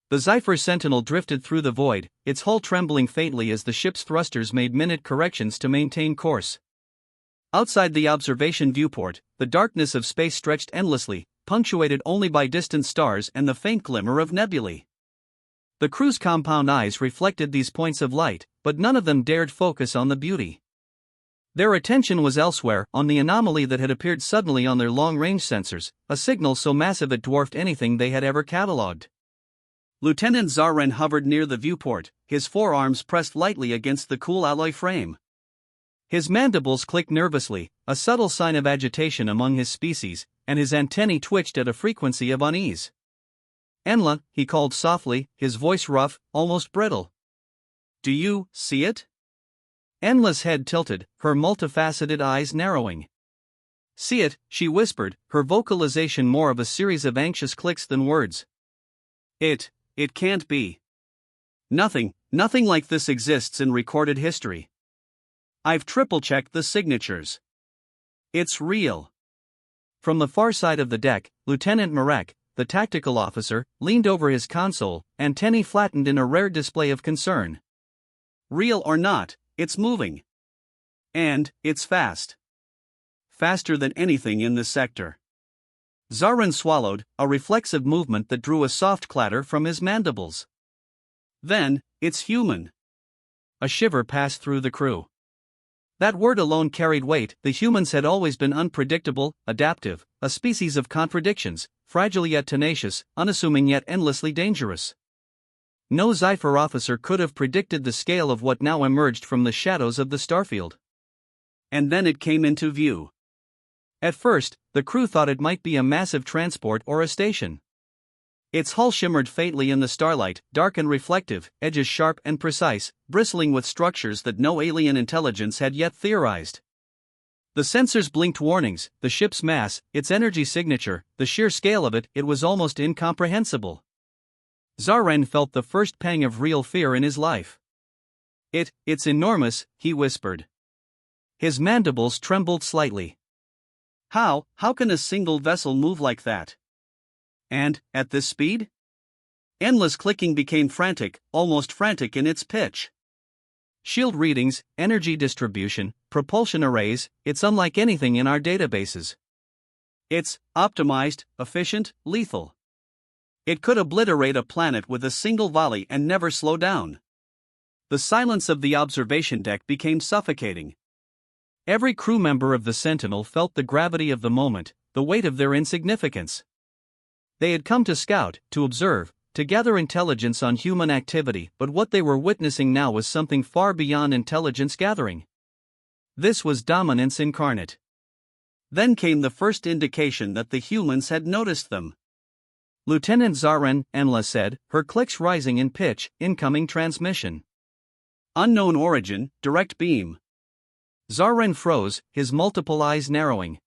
The Zephyr Sentinel drifted through the void, its hull trembling faintly as the ship's thrusters made minute corrections to maintain course. Outside the observation viewport, the darkness of space stretched endlessly, punctuated only by distant stars and the faint glimmer of nebulae. The crew's compound eyes reflected these points of light, but none of them dared focus on the beauty. Their attention was elsewhere, on the anomaly that had appeared suddenly on their long-range sensors, a signal so massive it dwarfed anything they had ever catalogued. Lieutenant Zarren hovered near the viewport, his forearms pressed lightly against the cool alloy frame. His mandibles clicked nervously, a subtle sign of agitation among his species, and his antennae twitched at a frequency of unease. "Enla," he called softly, his voice rough, almost brittle. "Do you see it?" Enla's head tilted, her multifaceted eyes narrowing. "See it," she whispered, her vocalization more of a series of anxious clicks than words. It can't be. Nothing like this exists in recorded history. I've triple-checked the signatures. It's real." From the far side of the deck, Lieutenant Marek, the tactical officer, leaned over his console, antennae flattened in a rare display of concern. "Real or not, it's moving. And it's fast. Faster than anything in this sector." Zarren swallowed, a reflexive movement that drew a soft clatter from his mandibles. "Then, it's human." A shiver passed through the crew. That word alone carried weight. The humans had always been unpredictable, adaptive, a species of contradictions, fragile yet tenacious, unassuming yet endlessly dangerous. No Zephyr officer could have predicted the scale of what now emerged from the shadows of the starfield. And then it came into view. At first, the crew thought it might be a massive transport or a station. Its hull shimmered faintly in the starlight, dark and reflective, edges sharp and precise, bristling with structures that no alien intelligence had yet theorized. The sensors blinked warnings, the ship's mass, its energy signature, the sheer scale of it was almost incomprehensible. Zarren felt the first pang of real fear in his life. It's enormous," he whispered. His mandibles trembled slightly. How can a single vessel move like that? And, at this speed? Endless clicking became frantic, almost frantic in its pitch. Shield readings, energy distribution, propulsion arrays, it's unlike anything in our databases. It's optimized, efficient, lethal. It could obliterate a planet with a single volley and never slow down. The silence of the observation deck became suffocating. Every crew member of the Sentinel felt the gravity of the moment, the weight of their insignificance. They had come to scout, to observe, to gather intelligence on human activity, but what they were witnessing now was something far beyond intelligence gathering. This was dominance incarnate. Then came the first indication that the humans had noticed them. "Lieutenant Zarren," Enla said, her clicks rising in pitch, "incoming transmission. Unknown origin, direct beam." Zarren froze, his multiple eyes narrowing.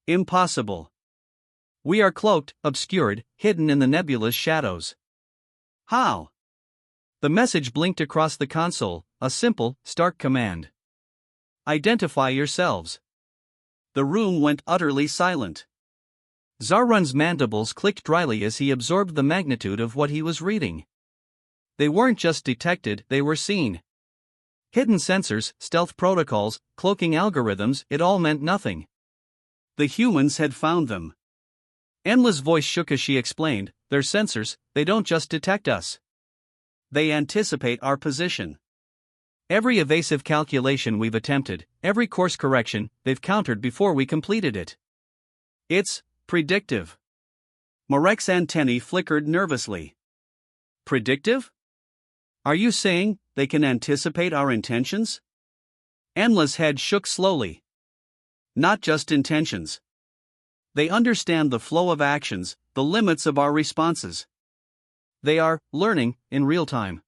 "Impossible. We are cloaked, obscured, hidden in the nebula's shadows." "How?" The message blinked across the console, a simple, stark command. "Identify yourselves." The room went utterly silent. Zarren's mandibles clicked dryly as he absorbed the magnitude of what he was reading. They weren't just detected, they were seen. Hidden sensors, stealth protocols, cloaking algorithms, it all meant nothing. The humans had found them. Enla's voice shook as she explained, "Their sensors, they don't just detect us. They anticipate our position. Every evasive calculation we've attempted, every course correction, they've countered before we completed it. It's predictive." Marek's antennae flickered nervously. "Predictive? Are you saying they can anticipate our intentions?" Enla's head shook slowly. "Not just intentions. They understand the flow of actions, the limits of our responses. They are learning in real time.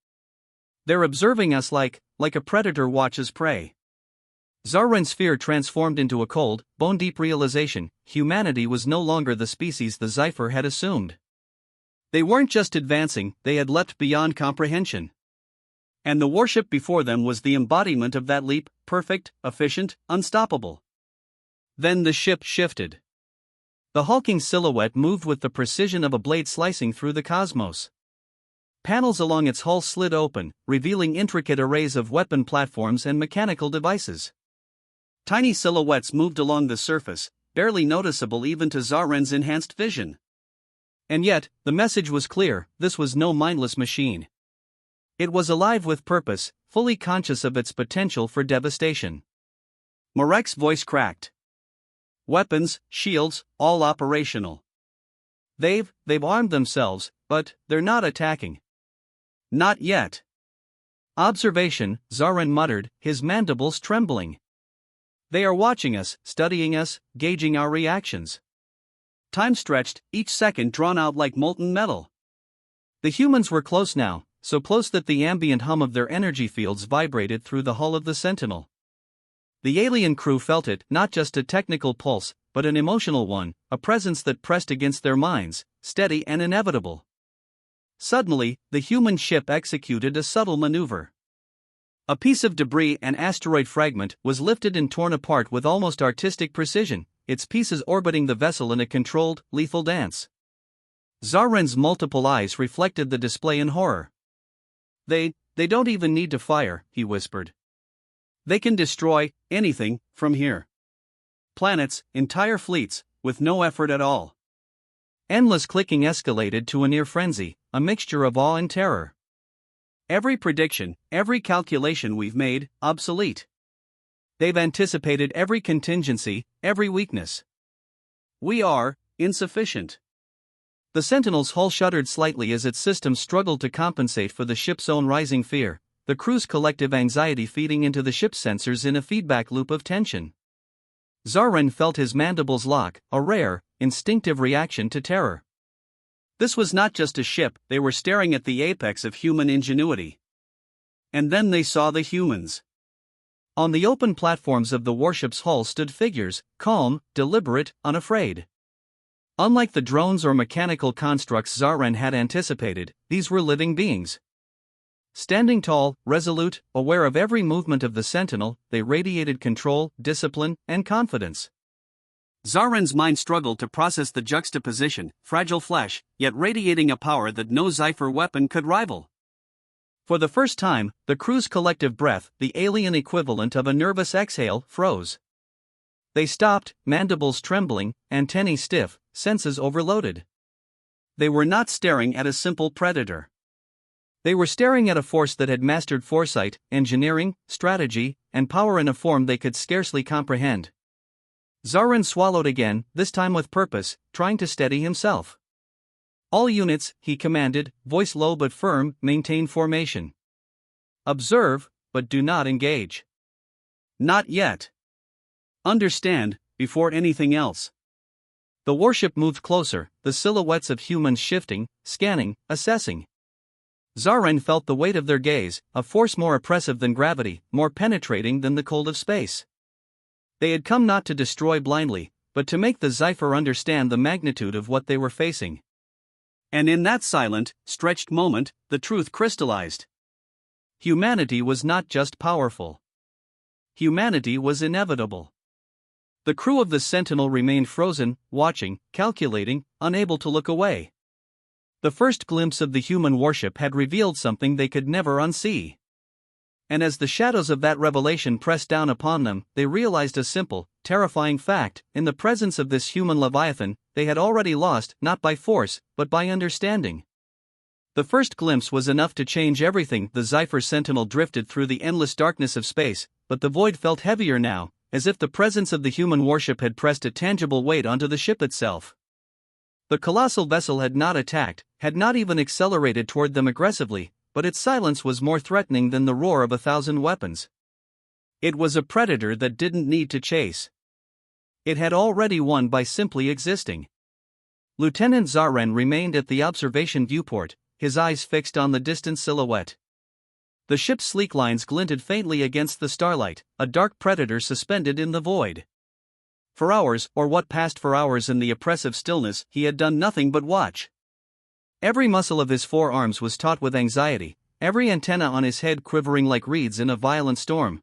They're observing us like a predator watches prey." Zarren's fear transformed into a cold, bone-deep realization: humanity was no longer the species the Zephyr had assumed. They weren't just advancing, they had leapt beyond comprehension. And the warship before them was the embodiment of that leap, perfect, efficient, unstoppable. Then the ship shifted. The hulking silhouette moved with the precision of a blade slicing through the cosmos. panels along its hull slid open, revealing intricate arrays of weapon platforms and mechanical devices. Tiny silhouettes moved along the surface, barely noticeable even to Zaren's enhanced vision. And yet, the message was clear: this was no mindless machine. It was alive with purpose, fully conscious of its potential for devastation. Marek's voice cracked. Weapons, shields, all operational. They've armed themselves, but they're not attacking. Not yet. Observation, Zaren muttered, his mandibles trembling. They are watching us, studying us, gauging our reactions. Time stretched, each second drawn out like molten metal. The humans were close now, so close that the ambient hum of their energy fields vibrated through the hull of the Sentinel. The alien crew felt it, not just a technical pulse, but an emotional one, a presence that pressed against their minds, steady and inevitable. Suddenly, the human ship executed a subtle maneuver. A piece of debris, an asteroid fragment, was lifted and torn apart with almost artistic precision, its pieces orbiting the vessel in a controlled, lethal dance. Zaren's multiple eyes reflected the display in horror. They don't even need to fire, he whispered. They can destroy anything from here. Planets, entire fleets, with no effort at all. Endless clicking escalated to a near frenzy, a mixture of awe and terror. Every prediction, every calculation we've made, obsolete. They've anticipated every contingency, every weakness. We are insufficient. The Sentinel's hull shuddered slightly as its systems struggled to compensate for the ship's own rising fear, the crew's collective anxiety feeding into the ship's sensors in a feedback loop of tension. Zaren felt his mandibles lock, a rare, instinctive reaction to terror. This was not just a ship, they were staring at the apex of human ingenuity. And then they saw the humans. On the open platforms of the warship's hull stood figures, calm, deliberate, unafraid. Unlike the drones or mechanical constructs Zaren had anticipated, these were living beings. Standing tall, resolute, aware of every movement of the Sentinel, they radiated control, discipline, and confidence. Zaren's mind struggled to process the juxtaposition, fragile flesh, yet radiating a power that no Zephyr weapon could rival. For the first time, the crew's collective breath, the alien equivalent of a nervous exhale, froze. They stopped, mandibles trembling, antennae stiff, senses overloaded. They were not staring at a simple predator. They were staring at a force that had mastered foresight, engineering, strategy, and power in a form they could scarcely comprehend. Zaren swallowed again, this time with purpose, trying to steady himself. All units, he commanded, voice low but firm, maintain formation. Observe, but do not engage. Not yet. Understand, before anything else. The warship moved closer, the silhouettes of humans shifting, scanning, assessing. Zaren felt the weight of their gaze, a force more oppressive than gravity, more penetrating than the cold of space. They had come not to destroy blindly, but to make the Zephyr understand the magnitude of what they were facing. And in that silent, stretched moment, the truth crystallized. Humanity was not just powerful. Humanity was inevitable. The crew of the Sentinel remained frozen, watching, calculating, unable to look away. The first glimpse of the human warship had revealed something they could never unsee. And as the shadows of that revelation pressed down upon them, they realized a simple, terrifying fact: in the presence of this human leviathan, they had already lost, not by force, but by understanding. The first glimpse was enough to change everything. The Zephyr Sentinel drifted through the endless darkness of space, but the void felt heavier now, as if the presence of the human warship had pressed a tangible weight onto the ship itself. The colossal vessel had not attacked, had not even accelerated toward them aggressively, but its silence was more threatening than the roar of 1,000 weapons. It was a predator that didn't need to chase. It had already won by simply existing. Lieutenant Zaren remained at the observation viewport, his eyes fixed on the distant silhouette. The ship's sleek lines glinted faintly against the starlight, a dark predator suspended in the void. For hours, or what passed for hours in the oppressive stillness, he had done nothing but watch. Every muscle of his forearms was taut with anxiety, every antenna on his head quivering like reeds in a violent storm.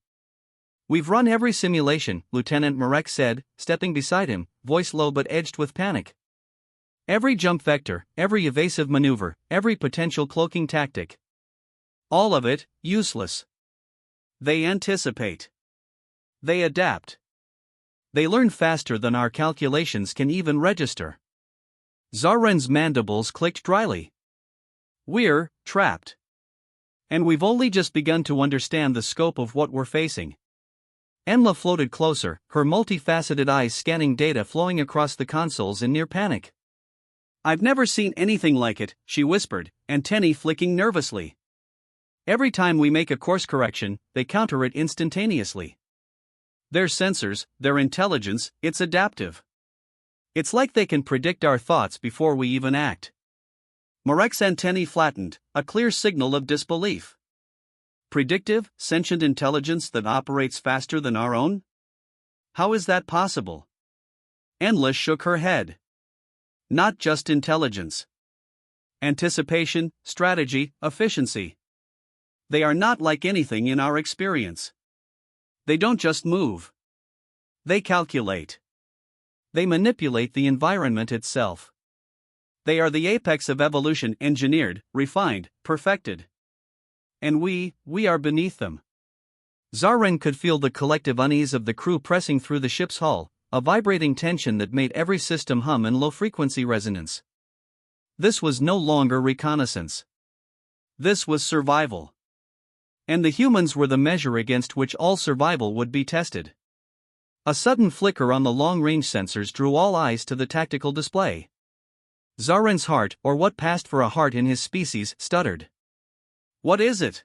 "We've run every simulation," Lieutenant Marek said, stepping beside him, voice low but edged with panic. Every jump vector, every evasive maneuver, every potential cloaking tactic. All of it, useless. They anticipate. They adapt. They learn faster than our calculations can even register. Zarren's mandibles clicked dryly. We're trapped. And we've only just begun to understand the scope of what we're facing. Enla floated closer, her multifaceted eyes scanning data flowing across the consoles in near panic. I've never seen anything like it, she whispered, antennae flicking nervously. Every time we make a course correction, they counter it instantaneously. Their sensors, their intelligence, it's adaptive. It's like they can predict our thoughts before we even act. Marek's antennae flattened, a clear signal of disbelief. Predictive, sentient intelligence that operates faster than our own? How is that possible? Enla shook her head. Not just intelligence. Anticipation, strategy, efficiency. They are not like anything in our experience. They don't just move. They calculate. They manipulate the environment itself. They are the apex of evolution, engineered, refined, perfected. And we are beneath them. Zarren could feel the collective unease of the crew pressing through the ship's hull, a vibrating tension that made every system hum in low-frequency resonance. This was no longer reconnaissance. This was survival. And the humans were the measure against which all survival would be tested. A sudden flicker on the long-range sensors drew all eyes to the tactical display. Zarren's heart, or what passed for a heart in his species, stuttered. What is it?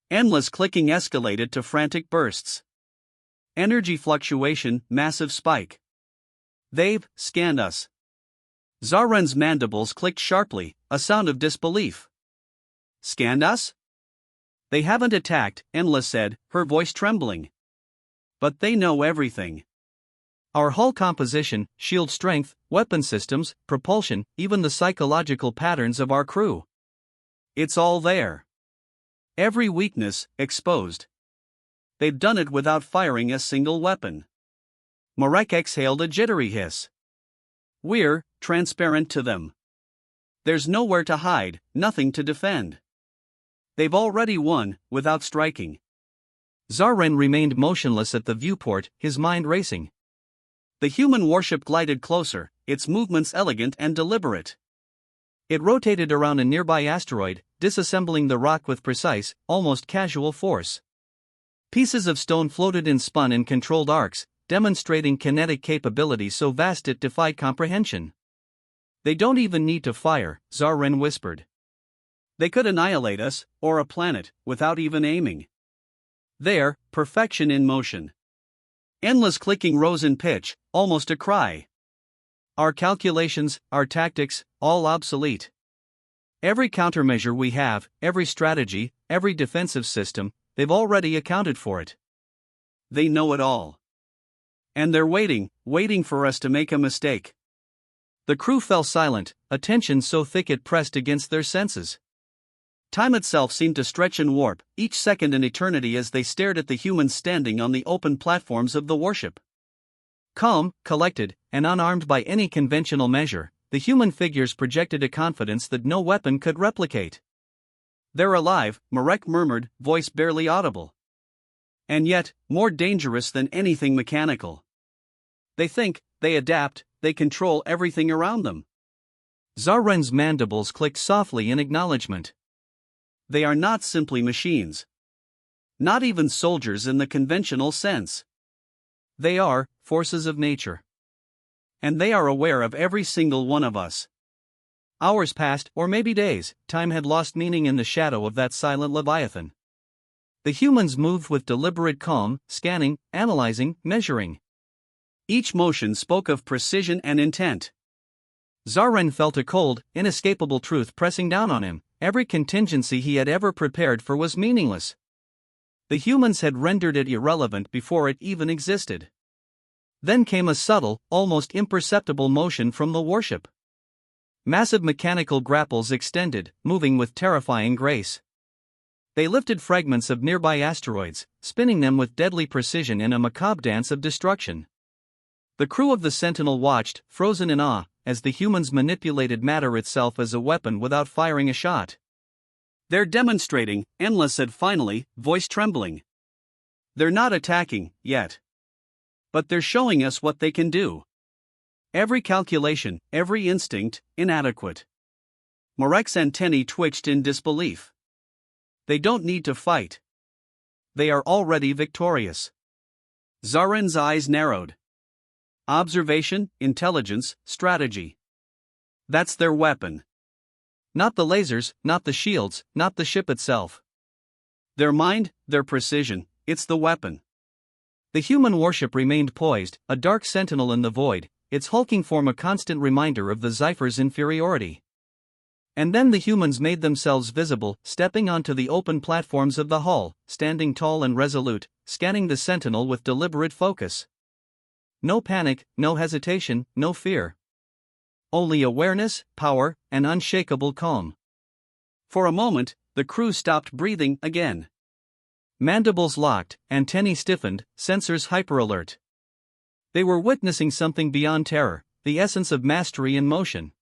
Enla's clicking escalated to frantic bursts. Energy fluctuation, massive spike. They've scanned us. Zarren's mandibles clicked sharply, a sound of disbelief. Scanned us? They haven't attacked, Enla said, her voice trembling. But they know everything. Our hull composition, shield strength, weapon systems, propulsion, even the psychological patterns of our crew. It's all there. Every weakness, exposed. They've done it without firing a single weapon. Marek exhaled a jittery hiss. We're transparent to them. There's nowhere to hide, nothing to defend. They've already won, without striking. Zarren remained motionless at the viewport, his mind racing. The human warship glided closer, its movements elegant and deliberate. It rotated around a nearby asteroid, disassembling the rock with precise, almost casual force. Pieces of stone floated and spun in controlled arcs, demonstrating kinetic capability so vast it defied comprehension. They don't even need to fire, Zarren whispered. They could annihilate us, or a planet, without even aiming. There, perfection in motion. Enla's clicking rose in pitch, almost a cry. Our calculations, our tactics, all obsolete. Every countermeasure we have, every strategy, every defensive system, they've already accounted for it. They know it all. And they're waiting for us to make a mistake. The crew fell silent, a tension so thick it pressed against their senses. Time itself seemed to stretch and warp, each second an eternity as they stared at the humans standing on the open platforms of the warship. Calm, collected, and unarmed by any conventional measure, the human figures projected a confidence that no weapon could replicate. They're alive, Marek murmured, voice barely audible. And yet, more dangerous than anything mechanical. They think, they adapt, they control everything around them. Zarren's mandibles clicked softly in acknowledgement. They are not simply machines. Not even soldiers in the conventional sense. They are forces of nature. And they are aware of every single one of us. Hours passed, or maybe days, time had lost meaning in the shadow of that silent leviathan. The humans moved with deliberate calm, scanning, analyzing, measuring. Each motion spoke of precision and intent. Zarren felt a cold, inescapable truth pressing down on him. Every contingency he had ever prepared for was meaningless. The humans had rendered it irrelevant before it even existed. Then came a subtle, almost imperceptible motion from the warship. Massive mechanical grapples extended, moving with terrifying grace. They lifted fragments of nearby asteroids, spinning them with deadly precision in a macabre dance of destruction. The crew of the Sentinel watched, frozen in awe, as the humans manipulated matter itself as a weapon without firing a shot. "They're demonstrating," Enla said finally, voice trembling. "They're not attacking, yet. But they're showing us what they can do. Every calculation, every instinct, inadequate." Marek's antennae twitched in disbelief. "They don't need to fight. They are already victorious." Zaren's eyes narrowed. "Observation, intelligence, strategy. That's their weapon. Not the lasers, not the shields, not the ship itself. Their mind, their precision, it's the weapon." The human warship remained poised, a dark sentinel in the void, its hulking form a constant reminder of the Zypher's inferiority. And then the humans made themselves visible, stepping onto the open platforms of the hull, standing tall and resolute, scanning the sentinel with deliberate focus. No panic, no hesitation, no fear. Only awareness, power, and unshakable calm. For a moment, the crew stopped breathing again. Mandibles locked, antennae stiffened, sensors hyperalert. They were witnessing something beyond terror, the essence of mastery in motion.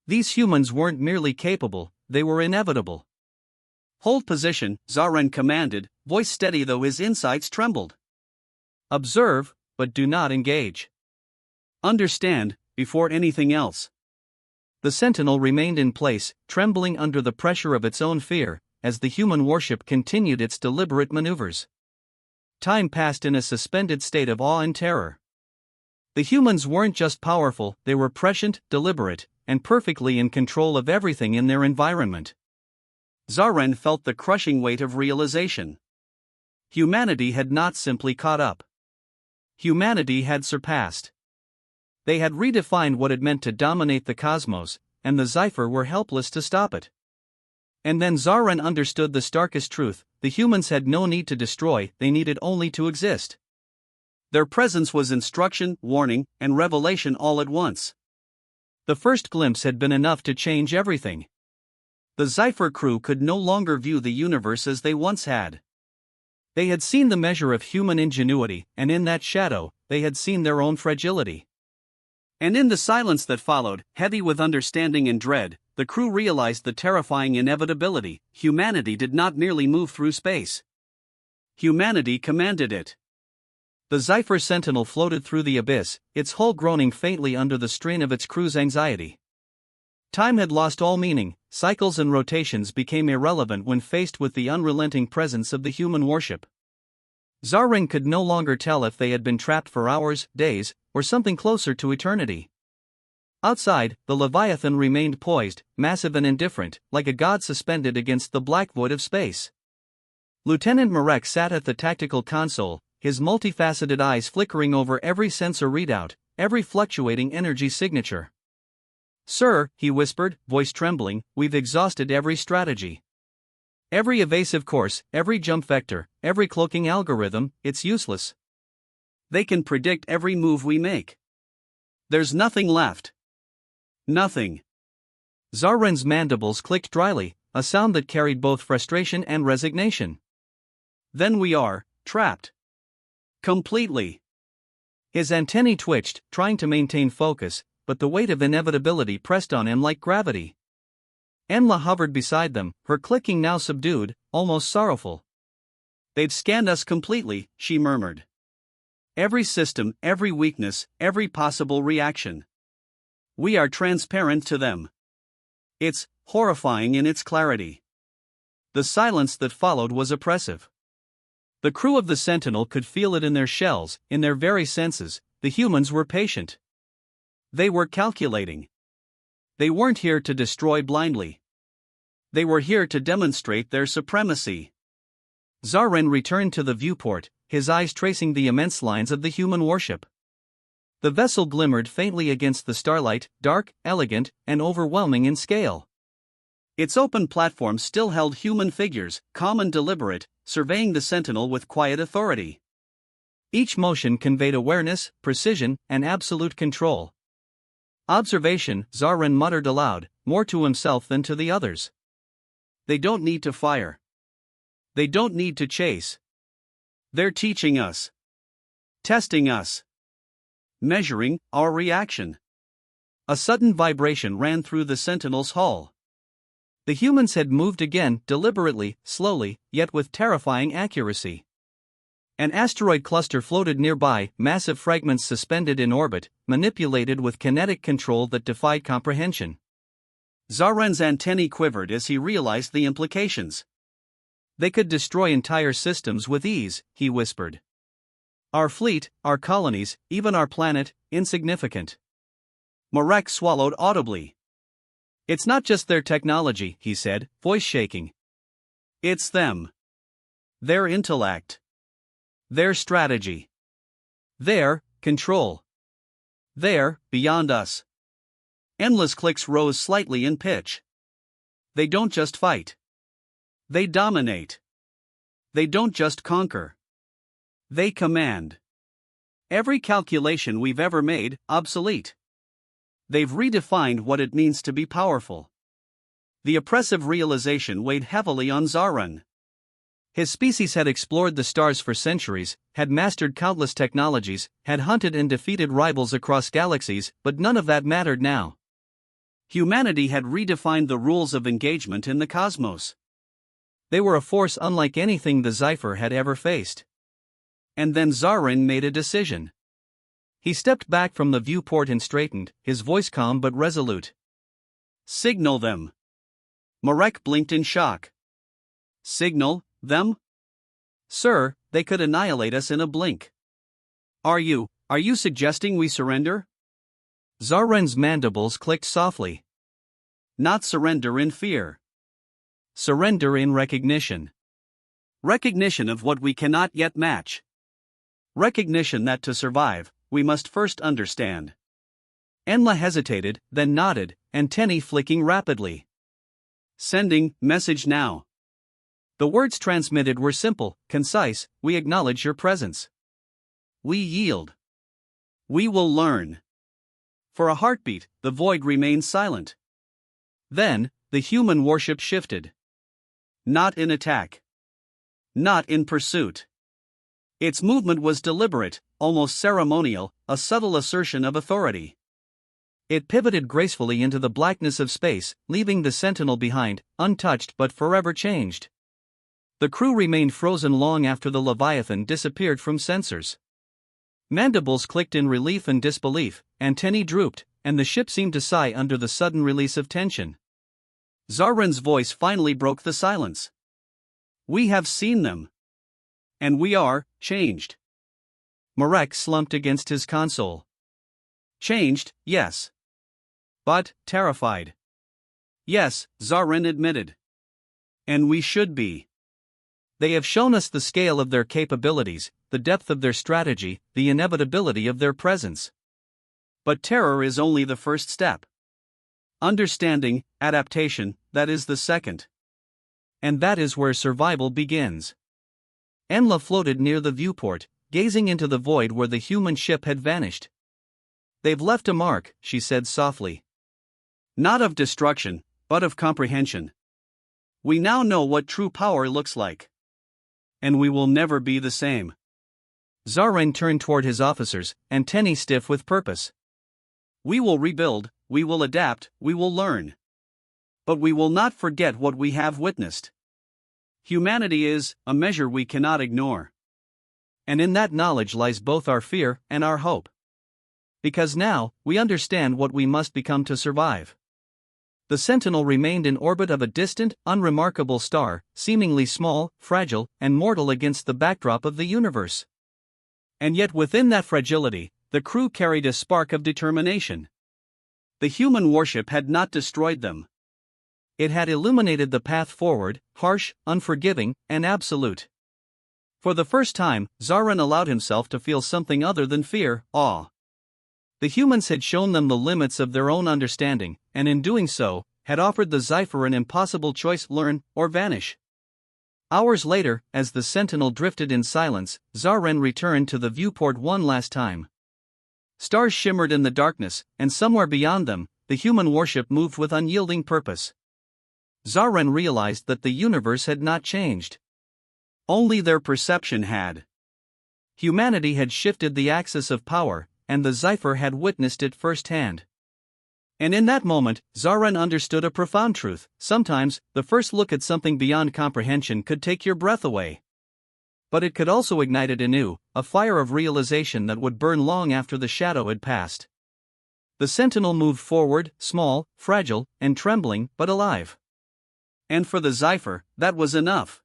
These humans weren't merely capable, they were inevitable. "Hold position," Zaren commanded, voice steady though his insides trembled. "Observe, but do not engage. Understand, before anything else." The sentinel remained in place, trembling under the pressure of its own fear, as the human warship continued its deliberate maneuvers. Time passed in a suspended state of awe and terror. The humans weren't just powerful, they were prescient, deliberate, and perfectly in control of everything in their environment. Zaren felt the crushing weight of realization. Humanity had not simply caught up. Humanity had surpassed. They had redefined what it meant to dominate the cosmos, and the Zypher were helpless to stop it. And then Zaren understood the starkest truth: the humans had no need to destroy, they needed only to exist. Their presence was instruction, warning, and revelation all at once. The first glimpse had been enough to change everything. The Zypher crew could no longer view the universe as they once had. They had seen the measure of human ingenuity, and in that shadow, they had seen their own fragility. And in the silence that followed, heavy with understanding and dread, the crew realized the terrifying inevitability: humanity did not merely move through space. Humanity commanded it. The Zypher Sentinel floated through the abyss, its hull groaning faintly under the strain of its crew's anxiety. Time had lost all meaning, cycles and rotations became irrelevant when faced with the unrelenting presence of the human warship. Zaren could no longer tell if they had been trapped for hours, days, or something closer to eternity. Outside, the Leviathan remained poised, massive and indifferent, like a god suspended against the black void of space. Lieutenant Marek sat at the tactical console, his multifaceted eyes flickering over every sensor readout, every fluctuating energy signature. "Sir," he whispered, voice trembling, "we've exhausted every strategy. Every evasive course, every jump vector, every cloaking algorithm, it's useless. They can predict every move we make. There's nothing left. Nothing." Zaren's mandibles clicked dryly, a sound that carried both frustration and resignation. "Then we are trapped. Completely." His antennae twitched, trying to maintain focus, but the weight of inevitability pressed on him like gravity. Enla hovered beside them, her clicking now subdued, almost sorrowful. "They've scanned us completely," she murmured. "Every system, every weakness, every possible reaction. We are transparent to them. It's horrifying in its clarity." The silence that followed was oppressive. The crew of the Sentinel could feel it in their shells, in their very senses. The humans were patient. They were calculating. They weren't here to destroy blindly. They were here to demonstrate their supremacy. Zaren returned to the viewport, his eyes tracing the immense lines of the human warship. The vessel glimmered faintly against the starlight, dark, elegant, and overwhelming in scale. Its open platform still held human figures, calm and deliberate, surveying the Sentinel with quiet authority. Each motion conveyed awareness, precision, and absolute control. "Observation," Zaren muttered aloud, more to himself than to the others. "They don't need to fire. They don't need to chase. They're teaching us. Testing us. Measuring our reaction. A sudden vibration ran through the Sentinel's hull. The humans had moved again, deliberately, slowly, yet with terrifying accuracy. An asteroid cluster floated nearby, massive fragments suspended in orbit, manipulated with kinetic control that defied comprehension. Zaren's antennae quivered as he realized the implications. They could destroy entire systems with ease, he whispered. Our fleet, our colonies, even our planet, insignificant. Marek swallowed audibly. It's not just their technology, he said, voice shaking. It's them. Their intellect. Their strategy. Their control. They're beyond us. Endless clicks rose slightly in pitch. They don't just fight. They dominate. They don't just conquer. They command. Every calculation we've ever made, obsolete. They've redefined what it means to be powerful. The oppressive realization weighed heavily on Zaren. His species had explored the stars for centuries, had mastered countless technologies, had hunted and defeated rivals across galaxies, but none of that mattered now. Humanity had redefined the rules of engagement in the cosmos. They were a force unlike anything the Zephyr had ever faced. And then Zaren made a decision. He stepped back from the viewport and straightened, his voice calm but resolute. Signal them. Marek blinked in shock. Signal them? Sir, they could annihilate us in a blink. Are you suggesting we surrender? Zaren's mandibles clicked softly. Not surrender in fear. Surrender in recognition. Recognition of what we cannot yet match. Recognition that to survive, we must first understand. Enla hesitated, then nodded, antennae flicking rapidly. Sending message now. The words transmitted were simple, concise. We acknowledge your presence. We yield. We will learn. For a heartbeat, the void remained silent. Then, the human warship shifted. Not in attack. Not in pursuit. Its movement was deliberate, almost ceremonial, a subtle assertion of authority. It pivoted gracefully into the blackness of space, leaving the Sentinel behind, untouched but forever changed. The crew remained frozen long after the Leviathan disappeared from sensors. Mandibles clicked in relief and disbelief, antennae drooped, and the ship seemed to sigh under the sudden release of tension. Zaren's voice finally broke the silence. We have seen them. And we are changed. Marek slumped against his console. Changed, yes. But terrified. Yes, Zaren admitted. And we should be. They have shown us the scale of their capabilities, the depth of their strategy, the inevitability of their presence. But terror is only the first step. Understanding, adaptation, that is the second. And that is where survival begins. Enla floated near the viewport, gazing into the void where the human ship had vanished. They've left a mark, she said softly. Not of destruction, but of comprehension. We now know what true power looks like. And we will never be the same. Zaren turned toward his officers, antennae stiff with purpose. We will rebuild, we will adapt, we will learn. But we will not forget what we have witnessed. Humanity is a measure we cannot ignore. And in that knowledge lies both our fear and our hope. Because now, we understand what we must become to survive. The Sentinel remained in orbit of a distant, unremarkable star, seemingly small, fragile, and mortal against the backdrop of the universe. And yet within that fragility, the crew carried a spark of determination. The human warship had not destroyed them. It had illuminated the path forward, harsh, unforgiving, and absolute. For the first time, Zaren allowed himself to feel something other than fear, awe. The humans had shown them the limits of their own understanding, and in doing so, had offered the Zephyr an impossible choice: learn or vanish. Hours later, as the Sentinel drifted in silence, Zaren returned to the viewport one last time. Stars shimmered in the darkness, and somewhere beyond them, the human warship moved with unyielding purpose. Zaren realized that the universe had not changed. Only their perception had. Humanity had shifted the axis of power, and the Zephyr had witnessed it firsthand. And in that moment, Zaran understood a profound truth: sometimes, the first look at something beyond comprehension could take your breath away. But it could also ignite it anew, a fire of realization that would burn long after the shadow had passed. The sentinel moved forward, small, fragile, and trembling, but alive. And for the Zephyr, that was enough.